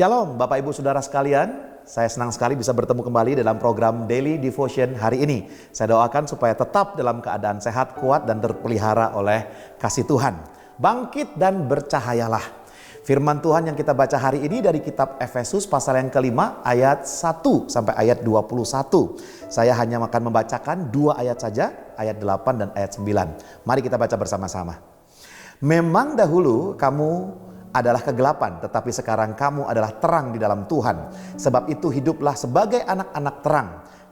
Shalom Bapak Ibu Saudara sekalian, saya senang sekali bisa bertemu kembali dalam program Daily Devotion hari ini. Saya doakan supaya tetap dalam keadaan sehat, kuat dan terpelihara oleh kasih Tuhan. Bangkit dan bercahayalah. Firman Tuhan yang kita baca hari ini dari kitab Efesus pasal yang kelima ayat 1 sampai ayat 21. Saya hanya akan membacakan 2 ayat saja, ayat 8 dan ayat 9. Mari kita baca bersama-sama. Memang dahulu kamu adalah kegelapan, tetapi sekarang kamu adalah terang di dalam Tuhan. Sebab itu hiduplah sebagai anak-anak terang,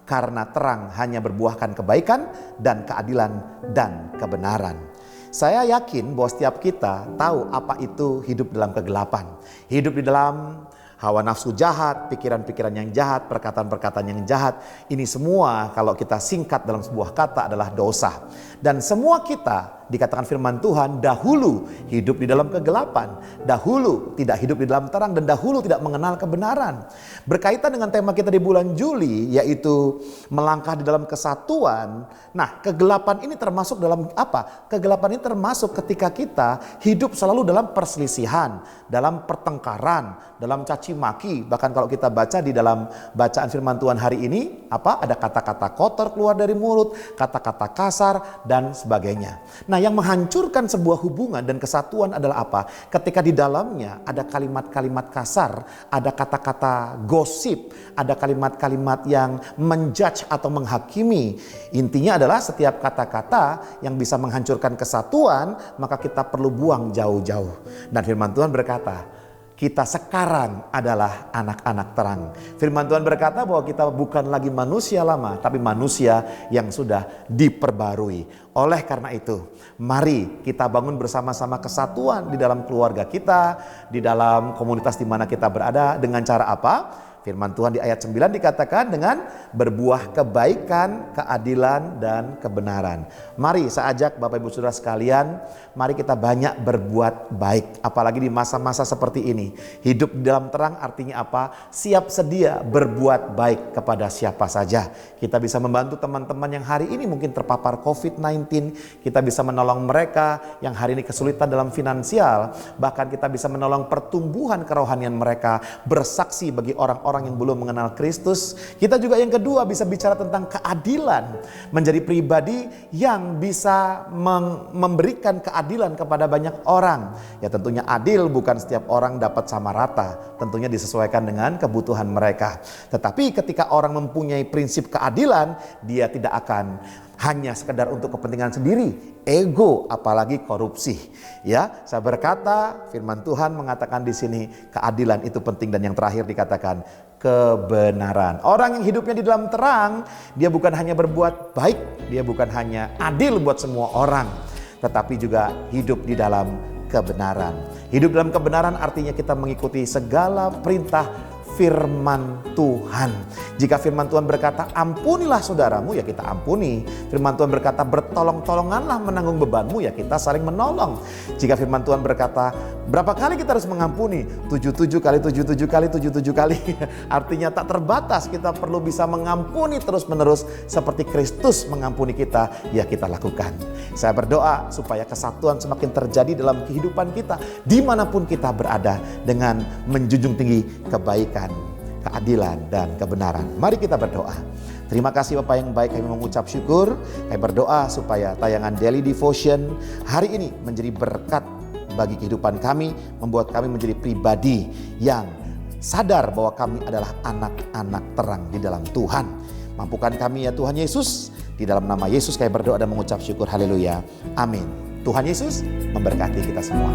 karena terang hanya berbuahkan kebaikan dan keadilan dan kebenaran. Saya yakin bahwa setiap kita tahu apa itu hidup dalam kegelapan. Hidup di dalam hawa nafsu jahat, pikiran-pikiran yang jahat, perkataan-perkataan yang jahat. Ini semua kalau kita singkat dalam sebuah kata adalah dosa. Dan semua kita, dikatakan firman Tuhan, dahulu hidup di dalam kegelapan, dahulu tidak hidup di dalam terang, dan dahulu tidak mengenal kebenaran. Berkaitan dengan tema kita di bulan Juli, yaitu melangkah di dalam kesatuan. Nah, kegelapan ini termasuk dalam apa? Kegelapan ini termasuk ketika kita hidup selalu dalam perselisihan, dalam pertengkaran, dalam caci maki. Bahkan kalau kita baca di dalam bacaan firman Tuhan hari ini, ada kata-kata kotor keluar dari mulut, kata-kata kasar dan sebagainya. Nah, yang menghancurkan sebuah hubungan dan kesatuan adalah apa? Ketika di dalamnya ada kalimat-kalimat kasar, ada kata-kata gosip, ada kalimat-kalimat yang menjudge atau menghakimi. Intinya adalah setiap kata-kata yang bisa menghancurkan kesatuan, maka kita perlu buang jauh-jauh. Dan firman Tuhan berkata, kita sekarang adalah anak-anak terang. Firman Tuhan berkata bahwa kita bukan lagi manusia lama, tapi manusia yang sudah diperbarui. Oleh karena itu, mari kita bangun bersama-sama kesatuan di dalam keluarga kita, di dalam komunitas di mana kita berada. Dengan cara apa? Firman Tuhan di ayat 9 dikatakan dengan berbuah kebaikan, keadilan, dan kebenaran. Mari saya ajak Bapak Ibu Saudara sekalian, mari kita banyak berbuat baik. Apalagi di masa-masa seperti ini. Hidup di dalam terang artinya apa? Siap sedia berbuat baik kepada siapa saja. Kita bisa membantu teman-teman yang hari ini mungkin terpapar COVID-19. Kita bisa menolong mereka yang hari ini kesulitan dalam finansial. Bahkan kita bisa menolong pertumbuhan kerohanian mereka. Bersaksi bagi orang-orang yang belum mengenal Kristus. Kita juga yang kedua bisa bicara tentang keadilan, menjadi pribadi yang bisa memberikan keadilan kepada banyak orang. Ya tentunya adil, bukan setiap orang dapat sama rata, tentunya disesuaikan dengan kebutuhan mereka. Tetapi ketika orang mempunyai prinsip keadilan, dia tidak akan hanya sekedar untuk kepentingan sendiri, ego, apalagi korupsi. Ya, saya berkata, firman Tuhan mengatakan di sini keadilan itu penting, dan yang terakhir dikatakan kebenaran. Orang yang hidupnya di dalam terang, dia bukan hanya berbuat baik, dia bukan hanya adil buat semua orang, tetapi juga hidup di dalam kebenaran. Hidup dalam kebenaran artinya kita mengikuti segala perintah firman Tuhan. Jika firman Tuhan berkata ampunilah saudaramu, ya kita ampuni. Firman Tuhan berkata bertolong-tolonganlah menanggung bebanmu, ya kita saling menolong. Jika firman Tuhan berkata berapa kali kita harus mengampuni? 77 kali 77 kali 77 kali. Artinya tak terbatas, kita perlu bisa mengampuni terus-menerus seperti Kristus mengampuni kita, ya kita lakukan. Saya berdoa supaya kesatuan semakin terjadi dalam kehidupan kita dimanapun kita berada, dengan menjunjung tinggi kebaikan, keadilan, dan kebenaran. Mari kita berdoa. Terima kasih Bapak yang baik, kami mengucap syukur. Kami berdoa supaya tayangan Daily Devotion hari ini menjadi berkat bagi kehidupan kami, membuat kami menjadi pribadi yang sadar bahwa kami adalah anak-anak terang di dalam Tuhan. Mampukan kami ya Tuhan Yesus. Di dalam nama Yesus kami berdoa dan mengucap syukur. Haleluya. Amin. Tuhan Yesus memberkati kita semua.